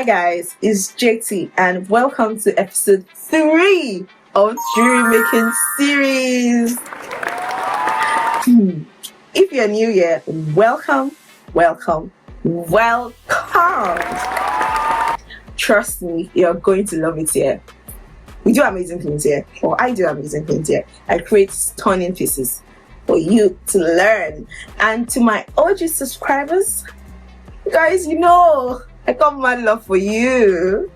Hi guys, it's JT and welcome to episode 3 of Jewellery Making series. If you're new here, welcome. Trust me, you're going to love it here. We do amazing things here, or I do amazing things here. I create stunning pieces for you to learn. And to my OG subscribers, guys, you know I got mad love for you.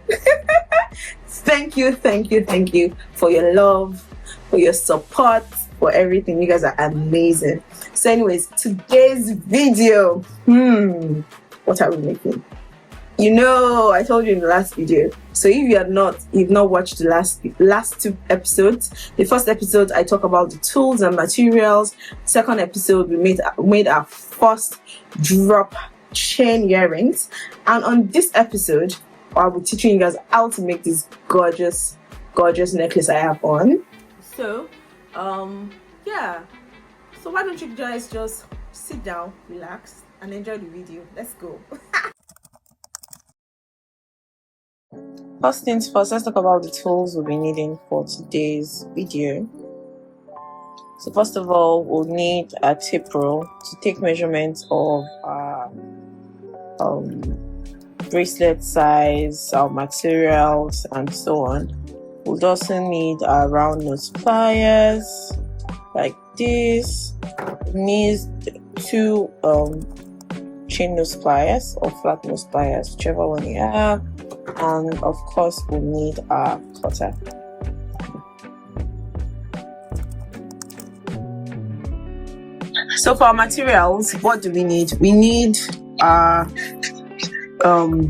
Thank you for your love, for your support, for everything. You guys are amazing. So anyways, today's video, what are we making? You know, I told you in the last video. So if you've not watched the last two episodes. The first episode I talk about the tools and materials. Second episode we made our first drop chain earrings, and on this episode I'll be teaching you guys how to make this gorgeous necklace I have on. So yeah, so why don't you guys just sit down, relax and enjoy the video. Let's go. First things first, let's talk about the tools we'll be needing for today's video. So first of all, we'll need a tape rule to take measurements of our bracelet size, our materials, and so on. We'll also need our round nose pliers like this. We need 2 chain nose pliers or flat nose pliers, whichever one you have, and of course we'll need our cutter. So for our materials, what do we need? We need our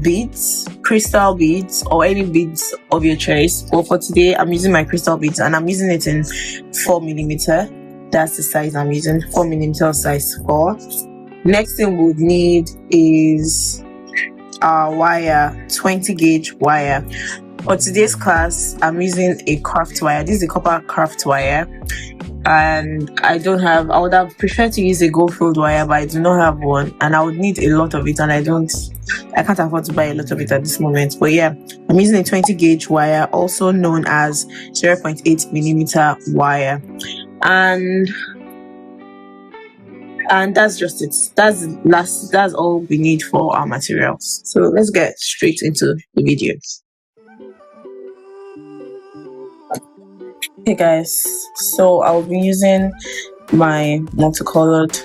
beads, crystal beads, or any beads of your choice. But for today, I'm using my crystal beads, and I'm using it in 4mm. That's the size I'm using, 4mm size 4. Next thing we'll need is our wire, 20 gauge wire. For today's class, I'm using a craft wire. This is a copper craft wire, and I would have preferred to use a gold filled wire, but I do not have one, and I would need a lot of it, and I can't afford to buy a lot of it at this moment. But yeah, I'm using a 20 gauge wire, also known as 0.8mm wire, and that's just it. That's all we need for our materials. So let's get straight into the video. Hey guys, so I'll be using my multicolored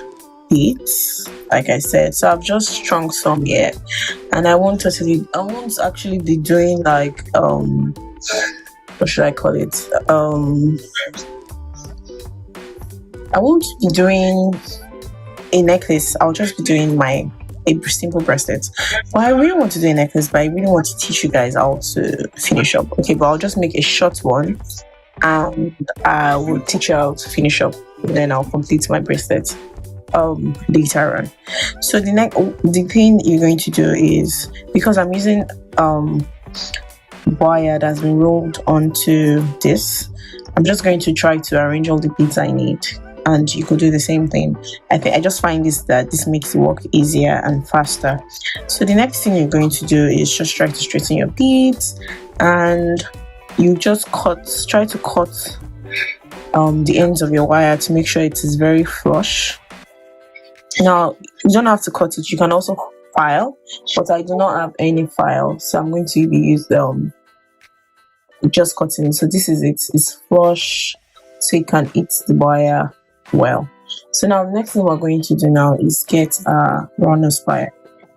beads, like I said. So I've just strung some here, and I won't actually be doing like what should I call it? I won't be doing a necklace. I'll just be doing a simple bracelet. But I really want to do a necklace, but I really want to teach you guys how to finish up. Okay, but I'll just make a short one, and I will teach you how to finish up, and then I'll complete my bracelet later on. So the thing you're going to do is, because I'm using wire that's been rolled onto this, I'm just going to try to arrange all the beads I need, and you could do the same thing. I just find that this makes the work easier and faster. So the next thing you're going to do is just try to straighten your beads, and you just try to cut the ends of your wire to make sure it is very flush. Now, you don't have to cut it, you can also file, but I do not have any file, so I'm going to use just cutting. So this is it, it's flush, so you can hit the wire well. So now the next thing we're going to do now is get a round nose plier.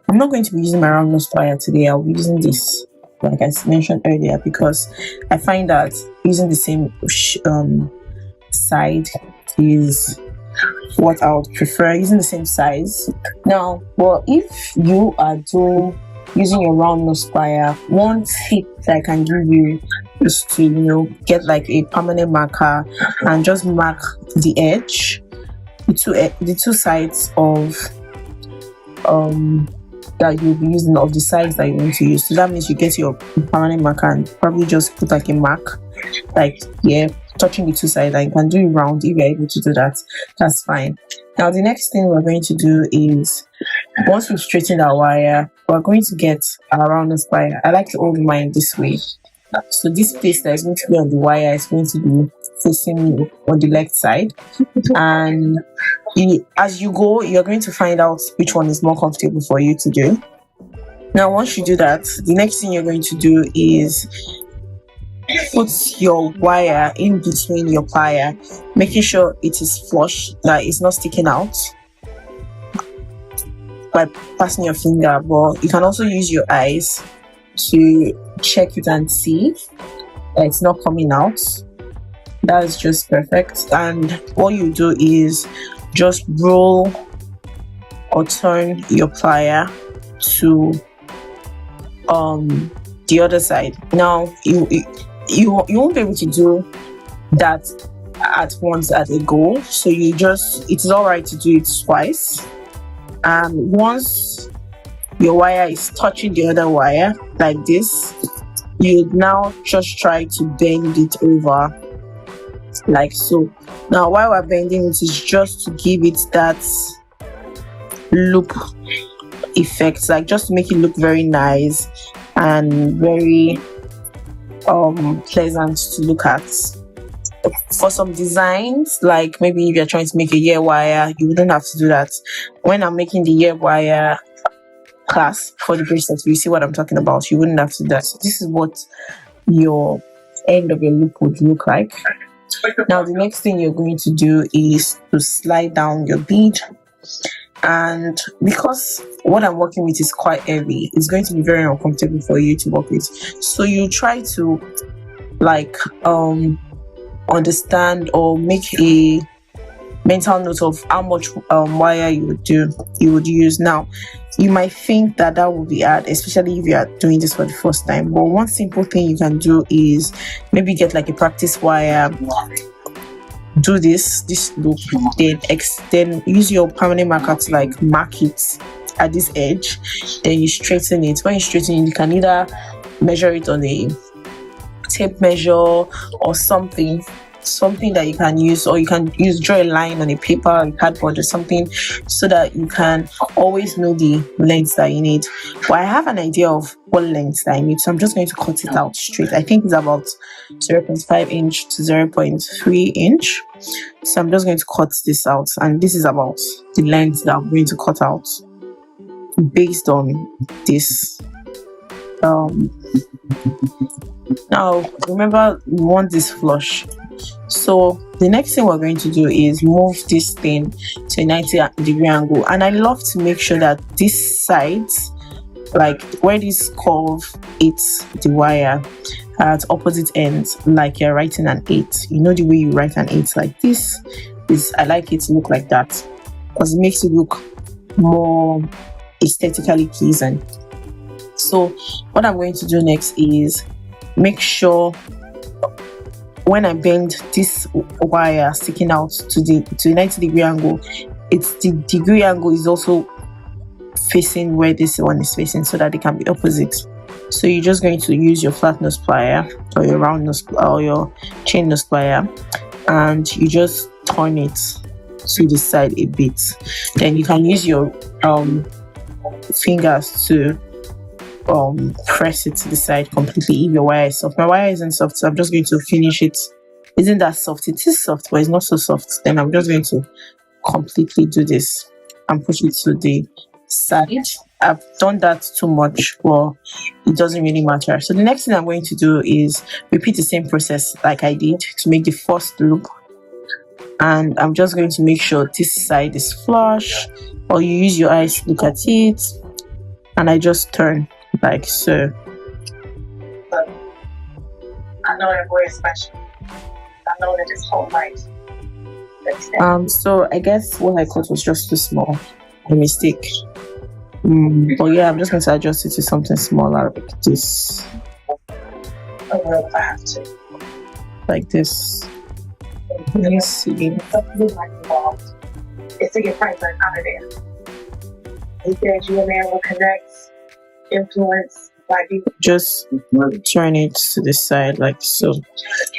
I'm not going to be using my round nose plier today. I'll be using this, like I mentioned earlier, because I find that using the same side is what I would prefer, using the same size. Now, well, if you are using your round nose plier, one tip that I can give you is to get like a permanent marker and just mark the edge, the two sides of that you'll be using, of the sides that you're going to use. So that means you get your permanent marker and probably just put like a mark, like touching the two sides. And you can do it round if you're able to do that. That's fine. Now the next thing we're going to do is, once we've straightened our wire, we're going to get around the wire. I like to hold mine this way. So this place that is going to be on the wire is going to be facing me on the left side. And as you go, you're going to find out which one is more comfortable for you to do. Now, once you do that, the next thing you're going to do is put your wire in between your plier, making sure it is flush, that it's not sticking out by passing your finger. But you can also use your eyes to check it and see that it's not coming out. That's just perfect. And what you do is just roll or turn your plier to the other side. Now you won't be able to do that at once at a go, so it's all right to do it twice. And once your wire is touching the other wire like this, you now just try to bend it over like so. Now while we're bending it, is just to give it that loop effect, like just to make it look very nice and very pleasant to look at. For some designs, like maybe if you're trying to make a ear wire, you wouldn't have to do that. When I'm making the ear wire clasp for the bracelet, you see what I'm talking about, you wouldn't have to do that. So this is what your end of your loop would look like. Now the next thing you're going to do is to slide down your bead, and because what I'm working with is quite heavy, it's going to be very uncomfortable for you to work with. So you try to understand or make a mental note of how much wire you would use. Now you might think that would be hard, especially if you are doing this for the first time, but one simple thing you can do is maybe get like a practice wire, do this loop, then use your permanent marker to mark it at this edge, then you straighten it. When you straighten it, you can either measure it on a tape measure or something that you can use, or you can draw a line on a paper or cardboard or something, so that you can always know the length that you need. Well, I have an idea of what length that I need, so I'm just going to cut it out straight. I think it's about 0.5 inch to 0.3 inch. So I'm just going to cut this out, and this is about the length that I'm going to cut out based on this. Now remember, we want this flush. So the next thing we're going to do is move this thing to a 90-degree angle, and I love to make sure that this side, like where this curve hits the wire at opposite ends, like you're writing an 8. You know the way you write an 8 like this is, I like it to look like that because it makes it look more aesthetically pleasing. So what I'm going to do next is make sure when I bend this wire sticking out to the 90-degree angle, it's the degree angle is also facing where this one is facing, so that they can be opposite. So you're just going to use your flat nose plier or your round nose or your chain nose plier, and you just turn it to the side a bit. Then you can use your fingers to press it to the side completely if your wire is soft. My wire isn't soft, so I'm just going to finish it. Isn't that soft? It is soft, but it's not so soft. Then I'm just going to completely do this and push it to the side. I've done that too much, but it doesn't really matter. So the next thing I'm going to do is repeat the same process like I did to make the first loop, and I'm just going to make sure this side is flush, or you use your eyes to look at it, and I just turn like so. I know that boy is special. I know that his whole life. So I guess what I cut was just too small. A mistake. But yeah, I'm just going to adjust it to something smaller like this. I will if I have to. Like this. Let me see. It's to get Franklin out of there. He said you and man will connect, influence, like you. Just turn it to the side like so.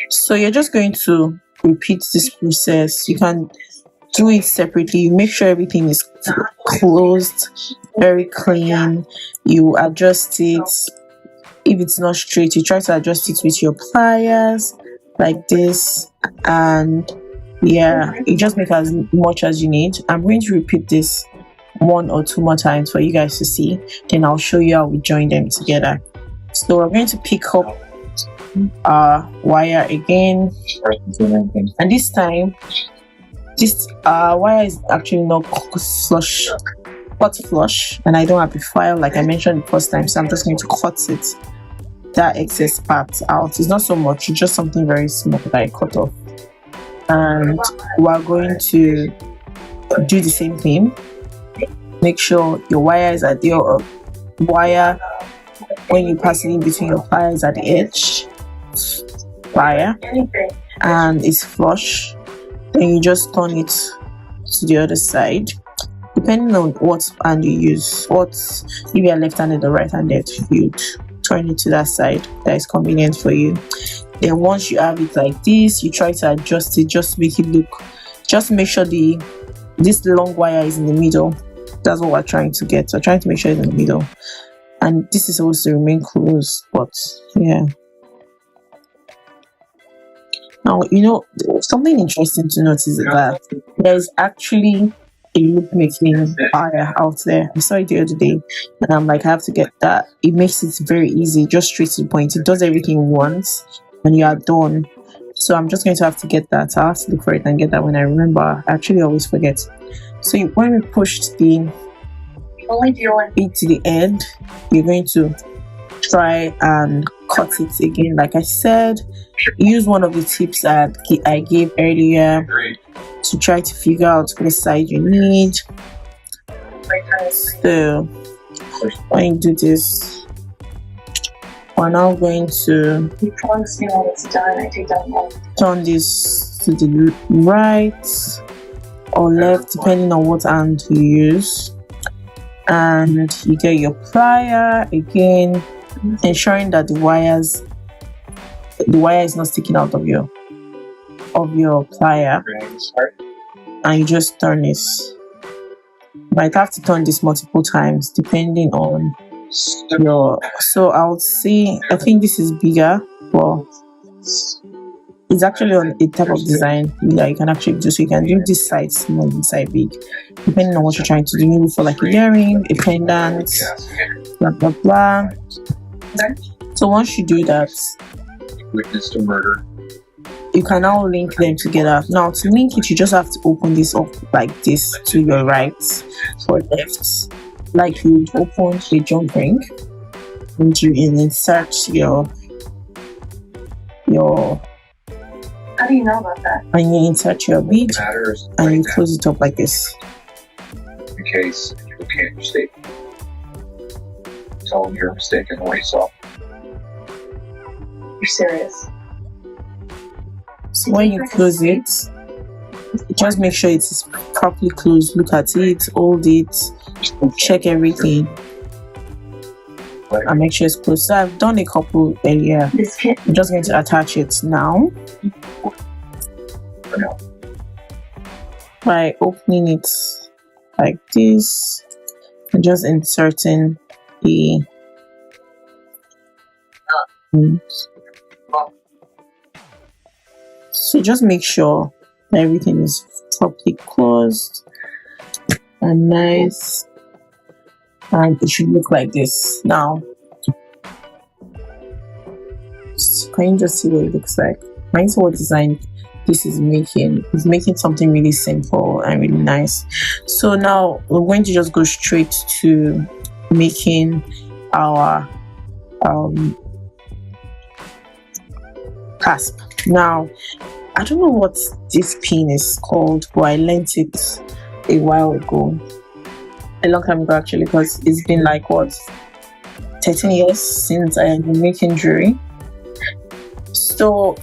So you're just going to repeat this process. You can do it separately. You make sure everything is closed very clean. You adjust it. If it's not straight, you try to adjust it with your pliers like this, and yeah, you just make as much as you need. I'm going to repeat this one or two more times for you guys to see, then I'll show you how we join them together. So we're going to pick up our wire again, and this time this wire is actually not flush, cut flush, and I don't have a file like I mentioned the first time, so I'm just going to cut it, that excess part out. It's not so much, it's just something very small that I cut off, and we're going to do the same thing. Make sure your wire is at your wire, when you pass it in between your pliers at the edge, plier, and it's flush. Then you just turn it to the other side, depending on what hand you use. If you are left-handed or right-handed, you turn it to that side that is convenient for you. Then once you have it like this, you try to adjust it just to make it look, just make sure this long wire is in the middle. That's what we're trying to get. We're trying to make sure it's in the middle, and this is supposed to remain closed, but yeah. Now, something interesting to notice is that there's actually a loop making wire out there. I saw it the other day, and I'm like, I have to get that. It makes it very easy, just straight to the point. It does everything once, and you are done. So I'm just going to have to get that. I have to look for it and get that when I remember. I actually always forget. So when we pushed the it to the end, you're going to try and cut it again. Like I said, use one of the tips that I gave earlier to try to figure out what side you need. So when you do this, we're now going to turn this to the right or left, depending on what hand you use, and you get your plier again, ensuring that the wire is not sticking out of your plier, and you just turn this. You might have to turn this multiple times depending on so I think this is bigger, but it's actually on a type of design that you can actually do. So you can do this side small, this side big, depending on what you're trying to do. Maybe for like a earring, a pendant, blah blah blah. So once you do that, witness to murder, you can now link them together. Now to link it, you just have to open this up like this to your right or left, like you would open a jump ring, and you insert your How do you know about that? And you insert your bead matters and right you now, close it up like this. in case you recant your statement. Tell them you're mistaken the way you saw. You're serious. So when you close it, just make sure it is properly closed. Look at it, hold it, check everything, and make sure it's closed. So I've done a couple earlier. I'm just going to attach it now by opening it like this and just inserting the so just make sure that everything is properly closed and nice, and it should look like this. Now can you just see what it looks like? Mind what design this is making. It's making something really simple and really nice. So now we're going to just go straight to making our clasp. Now I don't know what this pin is called, but I learned it a while ago, a long time ago actually, because it's been like 13 years since I have been making jewelry. So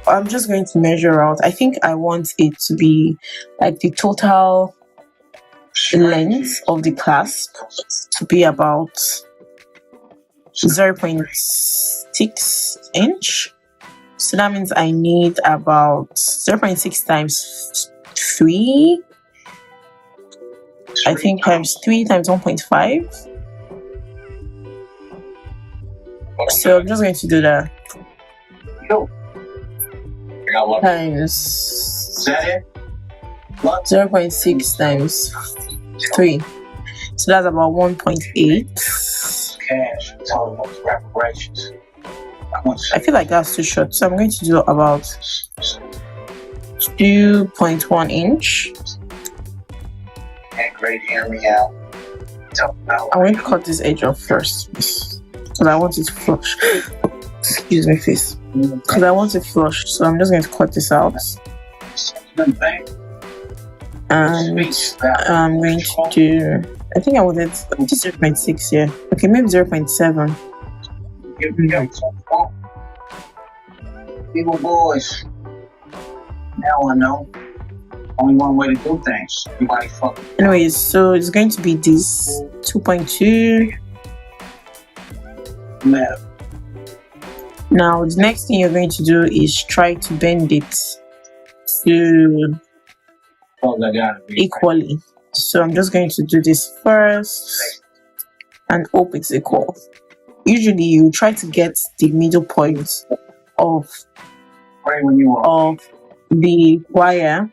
I'm just going to measure out. I think I want it to be like the total length of the clasp to be about 0.6 inch. So that means I need about 0.6 times 3. I think times 3 times 1.5. So I'm just going to do that times Is that it? 0.6 times 3. So that's about 1.8. Cash. Tell them those reparations. I feel like that's too short, so I'm going to do about 2.1 inch. And great, hear me out. I'm going to cut this edge off first because I want it to flush. Excuse me, face. Because I want it flush, so I'm just going to cut this out. And I'm going to do, I think I wanted 0.6 here. Okay, maybe 0.7. People boys. Now I know. Only one way to do things. Everybody fucking. Anyways, so it's going to be this 2.2. Matter. Now, the next thing you're going to do is try to bend it to equally. So I'm just going to do this first and hope it's equal. Usually you try to get the middle point of the wire.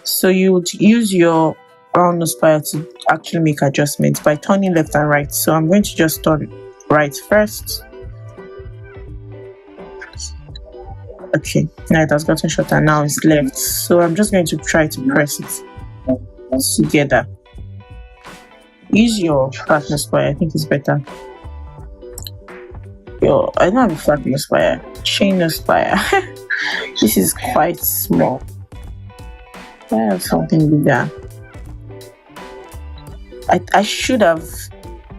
So you would use your round nose plier to actually make adjustments by turning left and right. So I'm going to just turn right first. Okay, now it has gotten shorter. Now it's left. So I'm just going to try to press it together. Use your flat nose plier. I think it's better. I don't have a flat nose plier. Chain nose plier. This is quite small. I have something bigger. I should have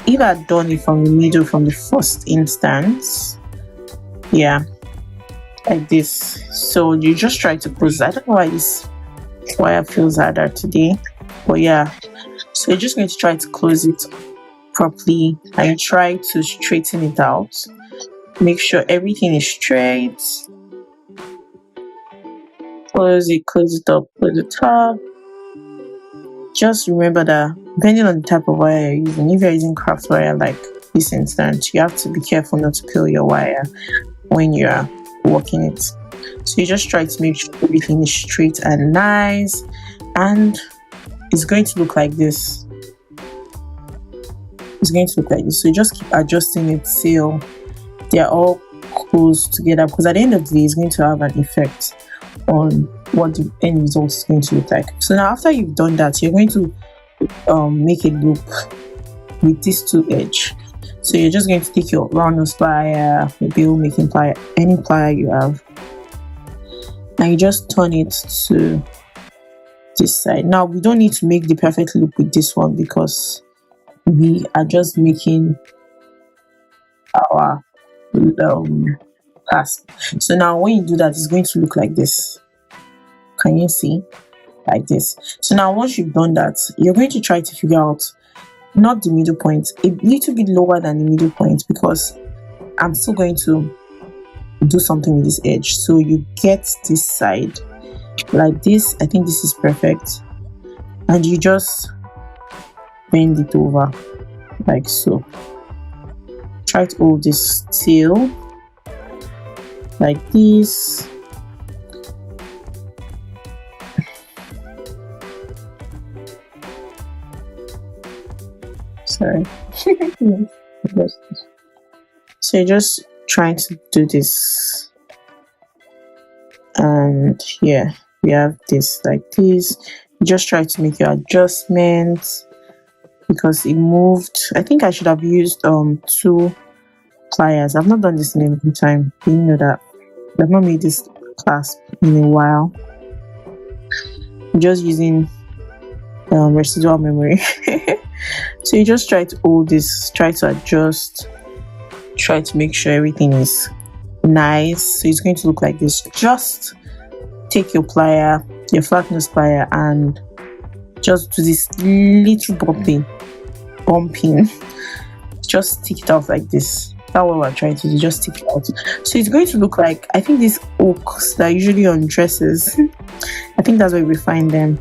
either done it from the middle from the first instance. Yeah, like this. So you just try to close. I don't know why this wire feels harder today, but yeah. So you're just going to try to close it properly and try to straighten it out. Make sure everything is straight. Close it up, close the top. Just remember that depending on the type of wire you're using, if you're using craft wire like this instance, you have to be careful not to peel your wire when you're working it. So you just try to make sure everything is straight and nice, and it's going to look like this. It's going to look like this. So you just keep adjusting it till they're all close together, because at the end of the day, it's going to have an effect on what the end result is going to look like. So now after you've done that, you're going to make a loop with these two edges. So you're just going to take your round nose plier, your bill making plier, any plier you have, and you just turn it to this side. Now we don't need to make the perfect loop with this one because we are just making our clasp. So now when you do that, it's going to look like this. Can you see? Like this. So now once you've done that, you're going to try to figure out not the middle point, a little bit lower than the middle point, because I'm still going to do something with this edge. So you get this side like this. I think this is perfect, and you just bend it over like so. Try to hold this still like this. Sorry. So you're just trying to do this, and here we have this like this. You just try to make your adjustments because it moved. I think I should have used 2 pliers. I've not done this in a long time. You know that I've not made this clasp in a while. I'm just using residual memory. So you just try to hold this, try to adjust, try to make sure everything is nice. So it's going to look like this. Just take your plier, your flat nose plier, and just do this little bumping. Just stick it out like this. That's what we're trying to do. Just stick it out. So it's going to look like, I think these hooks that are usually on dresses. I think that's where we find them.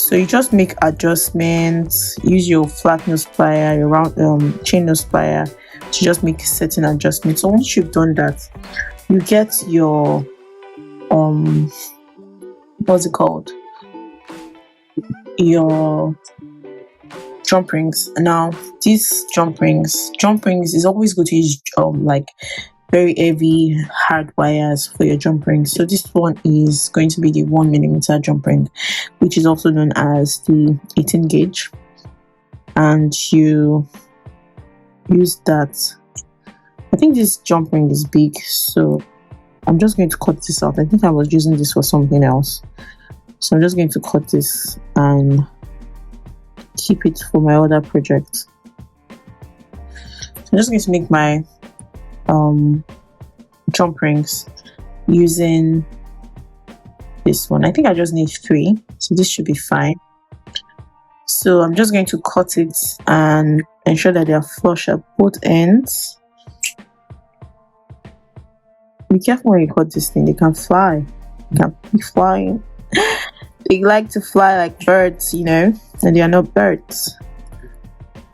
So you just make adjustments, use your flat nose plier, your round chain nose plier to just make certain adjustments. So once you've done that, you get your what's it called, your jump rings. Now these jump rings is always good to use like very heavy hard wires for your jump ring. So this one is going to be the 1mm jump ring, which is also known as the 18 gauge, and you use that. I think this jump ring is big, so I'm just going to cut this out. I think I was using this for something else, so I'm just going to cut this and keep it for my other project. I'm just going to make my jump rings using this one. I think I just need 3, so this should be fine. So I'm just going to cut it and ensure that they are flush at both ends. Be careful when you cut this thing, they can fly. They can be flying. They like to fly like birds, you know, and they are not birds.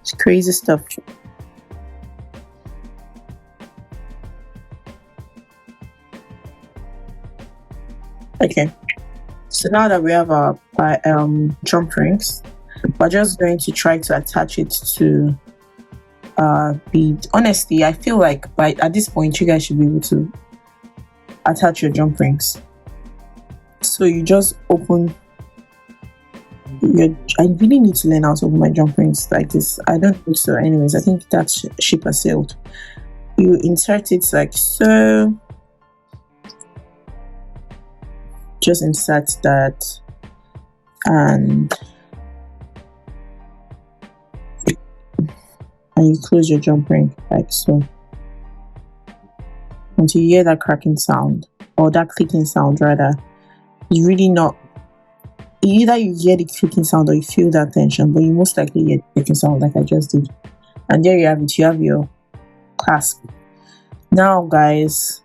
It's crazy stuff. Okay, so now that we have our jump rings, we're just going to try to attach it to bead. Honestly, I feel like at this point you guys should be able to attach your jump rings. So you just open I really need to learn how to open my jump rings like this. I don't think so. Anyways, I think that ship has sailed. You insert it like so. Just insert that and you close your jump ring like so until you hear that cracking sound, or that clicking sound rather. You really not, either you hear the clicking sound or you feel that tension, but you most likely hear the clicking sound like I just did. And there you have it, you have your clasp. Now guys,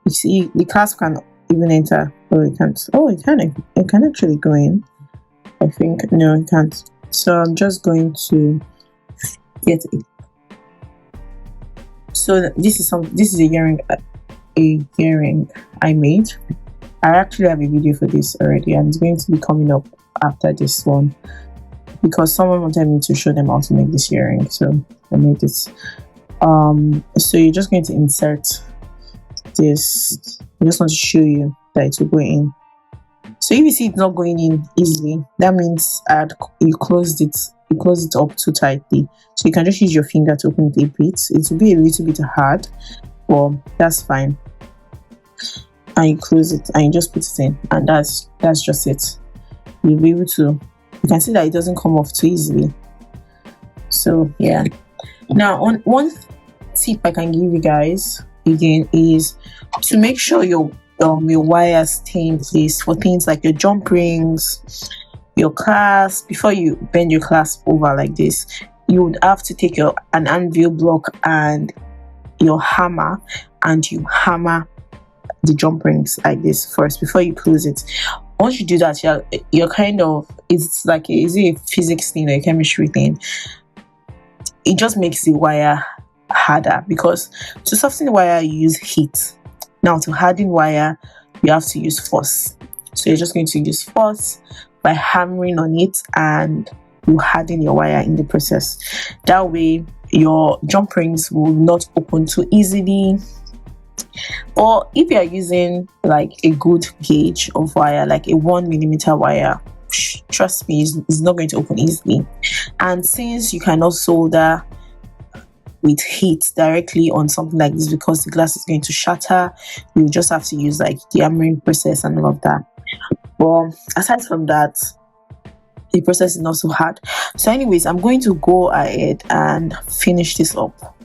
you see the clasp can even enter. Oh, it can't. Oh, it can actually go in. I think no, it can't. So I'm just going to get it. So this is a earring I made. I actually have a video for this already, and it's going to be coming up after this one because someone wanted me to show them how to make this earring, so I made this. So you're just going to insert this. I just want to show you that it will go in. So if you see it's not going in easily, that means you closed it up too tightly. So you can just use your finger to open it a bit. It will be a little bit hard, but that's fine. And you close it and you just put it in, and that's just it. You'll be able to, you can see that it doesn't come off too easily. So yeah. Now on one tip I can give you guys again is to make sure your wires stay in place for things like your jump rings, your clasp. Before you bend your clasp over like this, you would have to take an anvil block and your hammer, and you hammer the jump rings like this first before you close it. Once you do that, you're kind of, it's like is it a physics thing or a chemistry thing? It just makes the wire harder, because to soften the wire you use heat. Now to harden wire you have to use force. So you're just going to use force by hammering on it, and you harden your wire in the process. That way your jump rings will not open too easily. Or if you are using like a good gauge of wire, like a 1mm wire, trust me, it's not going to open easily. And since you cannot solder with heat directly on something like this because the glass is going to shatter, you just have to use like the hammering process and all of that. But aside from that, the process is not so hard. So anyways, I'm going to go ahead and finish this up.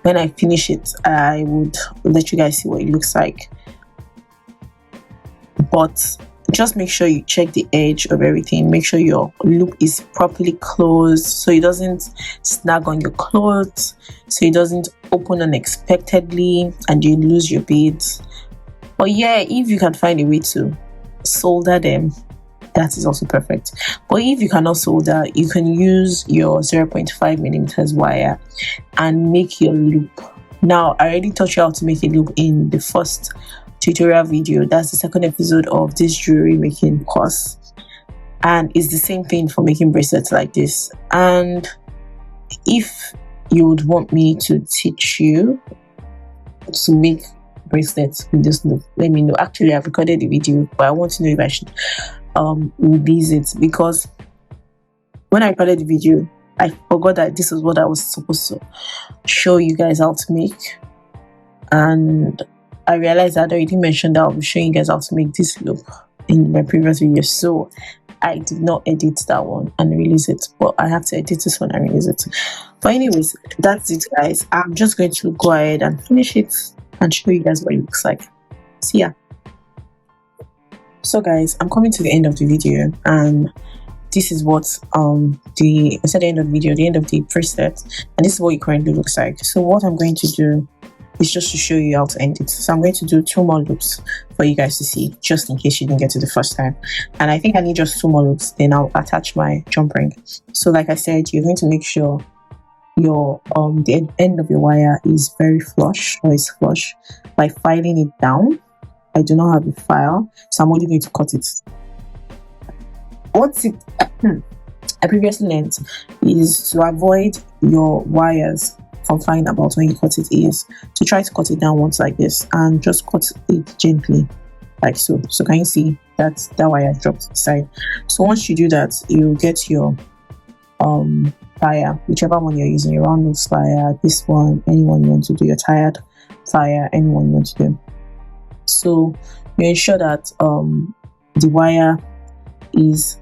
When I finish it, I would let you guys see what it looks like. But just make sure you check the edge of everything. Make sure your loop is properly closed so it doesn't snag on your clothes, so it doesn't open unexpectedly and you lose your beads. But yeah, if you can find a way to solder them, that is also perfect. But if you cannot solder, you can use your 0.5 millimeters wire and make your loop. Now, I already taught you how to make a loop in the first tutorial video. That's the second episode of this jewelry making course, and it's the same thing for making bracelets like this. And if you would want me to teach you to make bracelets with this loop, let me know. Actually, I've recorded the video, but I want to know if I should release it, because when I recorded the video, I forgot that this is what I was supposed to show you guys how to make, and I realized that I already mentioned that I'll be showing you guys how to make this loop in my previous video, so I did not edit that one and release it, but I have to edit this one and release it. But anyways, that's it, guys. I'm just going to go ahead and finish it and show you guys what it looks like. See ya. So guys, I'm coming to the end of the video, and this is what the end of the video, the end of the preset, and this is what it currently looks like. So what I'm going to do is just to show you how to end it. So I'm going to do 2 more loops for you guys to see, just in case you didn't get to the first time. And I think I need just 2 more loops, then I'll attach my jump ring. So like I said, you're going to make sure your the end of your wire is very flush, or is flush, by filing it down. I do not have a file, so I'm only going to cut it. What I previously learned is to avoid your wires from flying about when you cut it, is to try to cut it downwards like this and just cut it gently, like so. So can you see that wire dropped aside? So once you do that, you get your plier, whichever one you're using, your round nose plier, this one, anyone you want to do, your tired plier, anyone you want to do. So you ensure that the wire is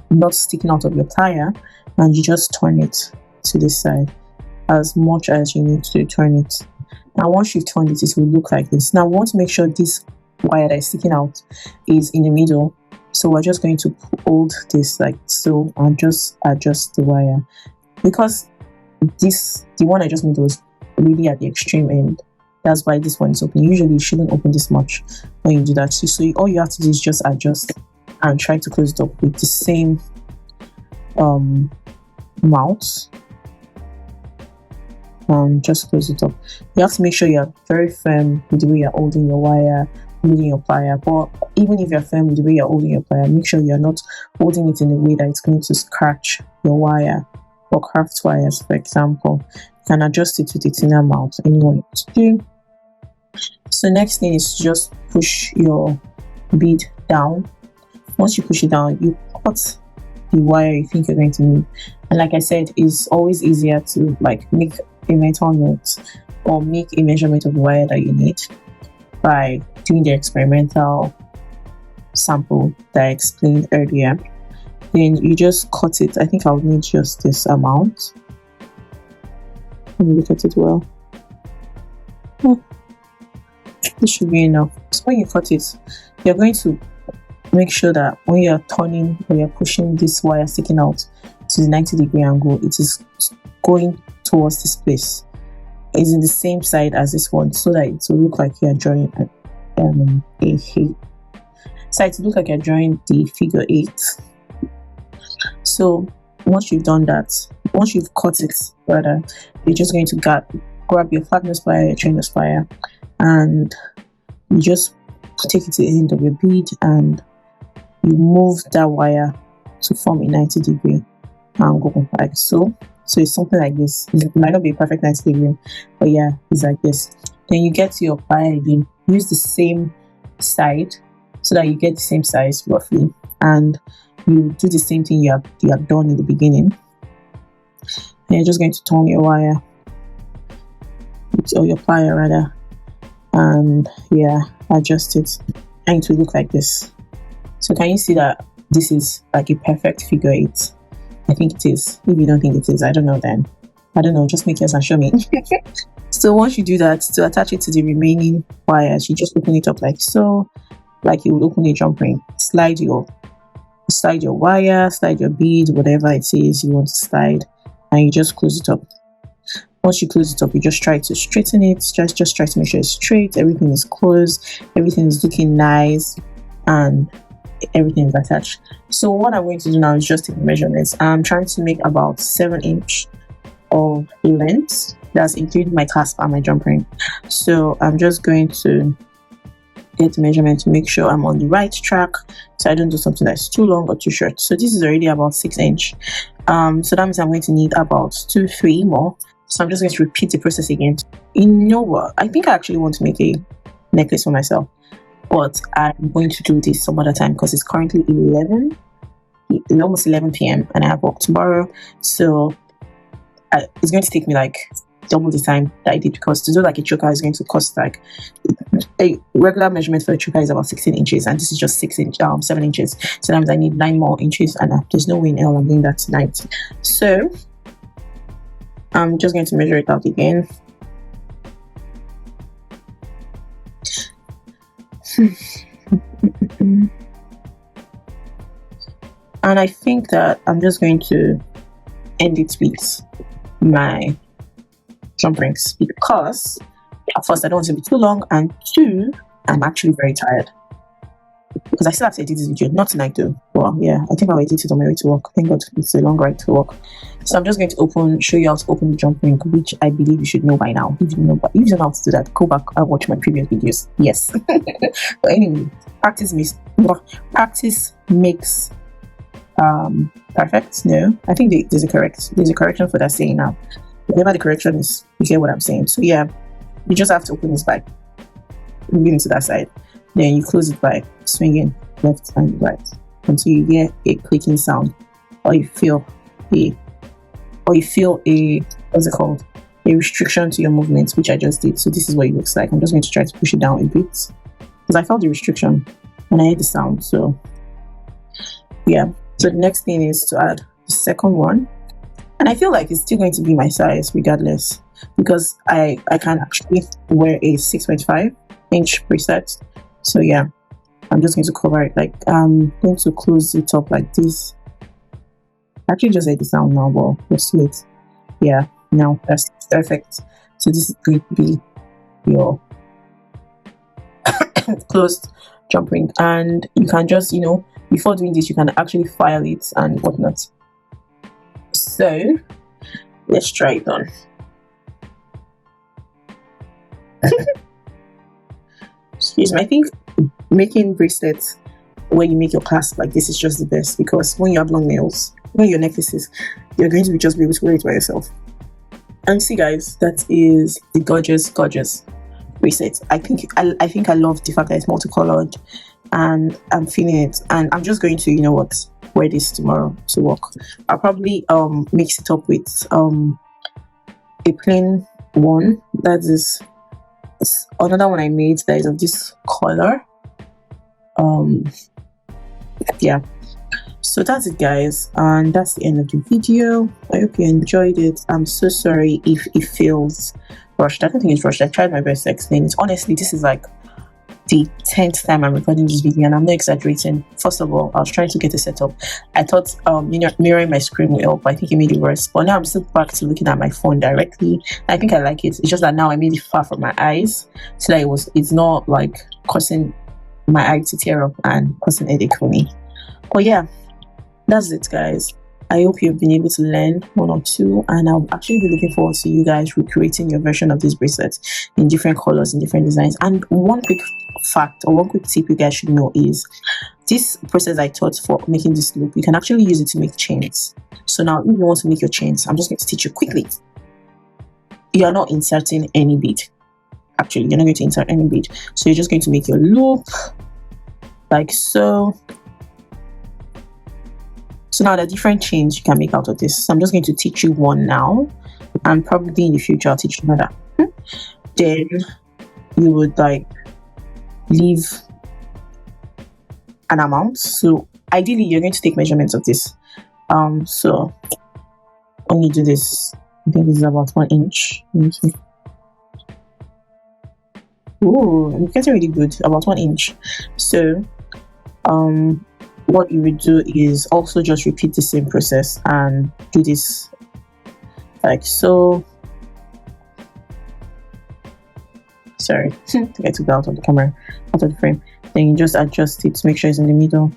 not sticking out of your plier, and you just turn it to this side as much as you need to turn it. Now once you've turned it, it will look like this. Now we want to make sure this wire that is sticking out is in the middle, so we're just going to hold this like so and just adjust the wire, because the one I just made was really at the extreme end. That's why this one is open. Usually it shouldn't open this much when you do that. So all you have to do is just adjust and try to close it up with the same mouth, and just close it up. You have to make sure you're very firm with the way you're holding your wire, holding your plier. But even if you're firm with the way you're holding your plier, make sure you're not holding it in a way that it's going to scratch your wire, or craft wires, for example. You can adjust it with the thinner mouth, anyone you want to do. So next thing is to just push your bead down. Once you push it down, you cut the wire you think you're going to need. And like I said, it's always easier to like make a mental note or make a measurement of the wire that you need by doing the experimental sample that I explained earlier. Then you just cut it. I think I'll need just this amount. Let me look at it well. This should be enough. So when you cut it, you're going to make sure that when you're turning or you're pushing this wire sticking out to the 90-degree angle, it is going towards this place. It's in the same side as this one, so that it will look like you're drawing a so it will look like you're drawing the figure 8. So once you've done that, once you've cut it rather, you're just going to grab your flat nose plier, your train nose plier, and you just take it to the end of your bead and you move that wire to form a 90-degree angle like so. So it's something like this. It might not be a perfect 90 degree, but yeah, it's like this. Then you get to your plier again, use the same side so that you get the same size roughly, and you do the same thing you have done in the beginning. And you're just going to turn your wire, or your plier rather, and yeah, adjust it, and it will look like this. So can you see that this is like a perfect figure 8? I think it is. If you don't think it is, I don't know then. I don't know, just make yours and show me. So once you do that, to attach it to the remaining wires, you just open it up like so, like you would open a jump ring. Slide your wire, slide your bead, whatever it is you want to slide, and you just close it up. Once you close it up, you just try to straighten it. Just try to make sure it's straight, everything is closed, everything is looking nice, and everything is attached. So what I'm going to do now is just take measurements. I'm trying to make about 7 inch of length. That's including my clasp and my jump ring. So I'm just going to get the measurement to make sure I'm on the right track, so I don't do something that's too long or too short. So this is already about 6 inch. So that means I'm going to need about 2-3 more. So I'm just going to repeat the process again. You know what? I think I actually want to make a necklace for myself, but I'm going to do this some other time because it's currently almost 11 p.m. and I have work tomorrow. So it's going to take me like double the time that I did, because to do like a choker is going to cost like a regular measurement for a choker is about 16 inches, and this is just 7 inches. So that means I need 9 more inches, and there's no way in hell I'm doing that tonight. So I'm just going to measure it out again. And I think that I'm just going to end it with my jump rings, because first, I don't want it to be too long, and 2, I'm actually very tired because I still have to edit this video. Not tonight though. Well, yeah, I think I'll edit it on my way to work. Thank God it's a long ride to work. So I'm just going to show you how to open the jump ring, which I believe you should know by now. If you don't know how to do that, go back and watch my previous videos. Yes. But anyway, practice makes perfect. No, I think there's a correction for that saying now. Whatever the correction is, you get what I'm saying. So yeah, you just have to open this by moving to that side, then you close it by swinging left and right until you hear a clicking sound, or you feel a what's it called, a restriction to your movements, which I just did. So this is what it looks like. I'm just going to try to push it down a bit because I felt the restriction and I heard the sound. So yeah, so the next thing is to add the second one, and I feel like it's still going to be my size regardless, because I can actually wear a 6.5 inch bracelet. So yeah, I'm just going to cover it, like I'm going to close it up like this. I actually just heard the sound now, but let's wait. Yeah, now that's perfect. So this is going to be your closed jump ring, and you can just, before doing this, you can actually file it and whatnot. So let's try it on. Excuse me. I think making bracelets where you make your clasp like this is just the best, because when you have long nails, when your necklaces, you're going to just be able to wear it by yourself. And see, guys, that is the gorgeous bracelet. I think I love the fact that it's multicolored, and I'm feeling it. And I'm just going to, wear this tomorrow to work. I'll probably mix it up with a plain one. That is another one I made that is of this color. Yeah, so that's it, guys, and that's the end of the video. I hope you enjoyed it. I'm so sorry if it feels rushed. I don't think it's rushed. I tried my best to explain it. Honestly, this is like the 10th time I'm recording this video, and I'm not exaggerating. First of all, I was trying to get a setup. I thought mirroring my screen will help, but I think it made it worse. But now I'm still back to looking at my phone directly. I think I like it. It's just that now I made it far from my eyes, so that it's not like causing my eye to tear up and causing headache for me. But yeah, that's it, guys. I hope you've been able to learn one or two, and I'll actually be looking forward to you guys recreating your version of this bracelet in different colors and different designs. And one quick fact, or one quick tip you guys should know is this process I taught for making this loop, you can actually use it to make chains. So now if you want to make your chains, I'm just going to teach you quickly. You are not inserting any bead. Actually, you're not going to insert any bead. So you're just going to make your loop like so. So now there are different chains you can make out of this. So I'm just going to teach you one now, and probably in the future I'll teach you another. Then you would leave an amount. So ideally you're going to take measurements of this. So when you do this, I think this is about 1 inch. Oh, I'm getting really good. About 1 inch. So what you would do is also just repeat the same process and do this like so. Sorry, I think I took that out of the camera, out of the frame. Then you just adjust it to make sure it's in the middle.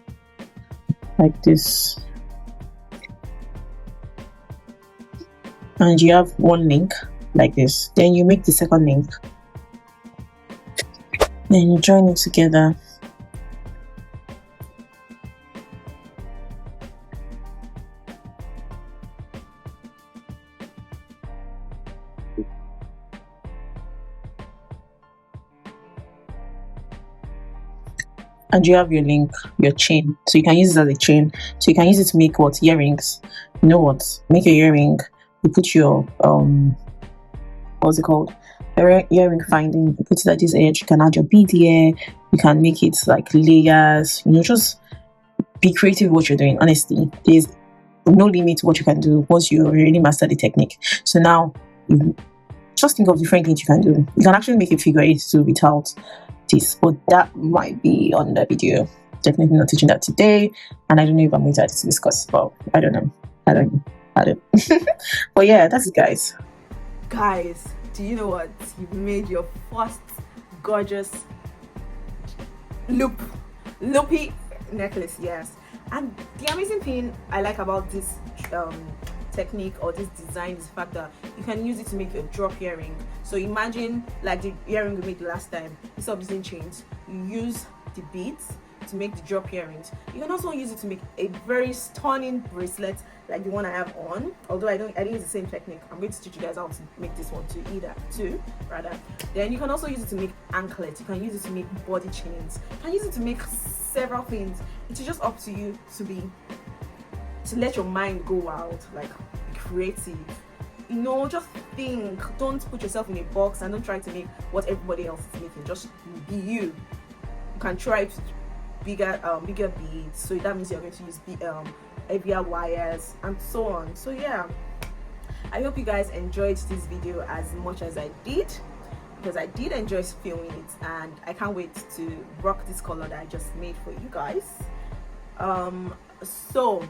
like this, and you have one link like this. Then you make the second link, then you join it together. And you have your link, your chain, so you can use it as a chain. So you can use it to make what? Earrings. You know what? Make your earring. You put your what's it called? Earring finding. You put it at this edge. You can add your bead here. You can make it like layers. You know, just be creative with what you're doing. Honestly, there's no limit to what you can do once you really master the technique. So now, just think of different things you can do. You can actually make a figure eight too without this, but that might be on the video. Definitely not teaching that today, and I don't know if I'm going to add it to discuss. But I don't know. But yeah, that's it, guys. Guys, do you know what? You've made your first gorgeous loopy necklace. Yes, and the amazing thing I like about this technique or this design is the fact that you can use it to make your drop earring. So imagine like the earring we made last time. Instead of using chains, you use the beads to make the drop earrings. You can also use it to make a very stunning bracelet like the one I have on, although I didn't use the same technique. I'm going to teach you guys how to make this one too. Then you can also use it to make anklets. You can use it to make body chains. You can use it to make several things. It's just up to you to let your mind go wild, like be creative. You know, just think. Don't put yourself in a box and don't try to make what everybody else is making. Just be you. You can try bigger beads, so that means you're going to use heavier wires and so on. So yeah, I hope you guys enjoyed this video as much as I did, because I did enjoy filming it, and I can't wait to rock this color that I just made for you guys. So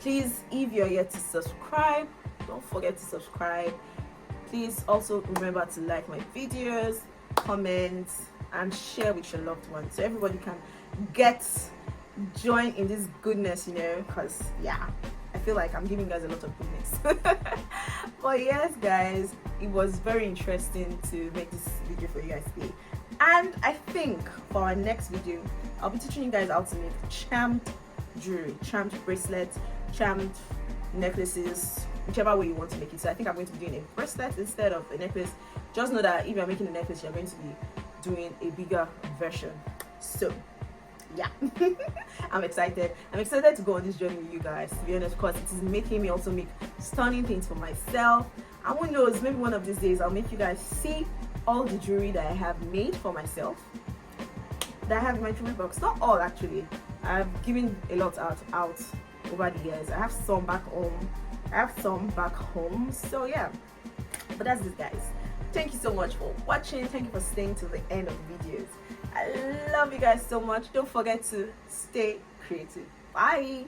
please, if you're yet to subscribe, don't forget to subscribe. Please also remember to like my videos, comment, and share with your loved ones so everybody can join in this goodness, you know, because yeah, I feel like I'm giving you guys a lot of goodness. But yes, guys, it was very interesting to make this video for you guys today, and I think for our next video I'll be teaching you guys how to make charmed jewelry, charmed bracelets, charmed necklaces, whichever way you want to make it. So I think I'm going to be doing a bracelet instead of a necklace. Just know that if you're making a necklace, you're going to be doing a bigger version. So yeah, I'm excited to go on this journey with you guys, to be honest, because it is making me also make stunning things for myself. And who knows, maybe one of these days I'll make you guys see all the jewelry that I have made for myself, that I have in my jewelry box. Not all, actually. I've given a lot out over the years. I have some back home. So yeah, but that's it, guys. Thank you so much for watching. Thank you for staying till the end of the videos. I love you guys so much. Don't forget to stay creative. Bye.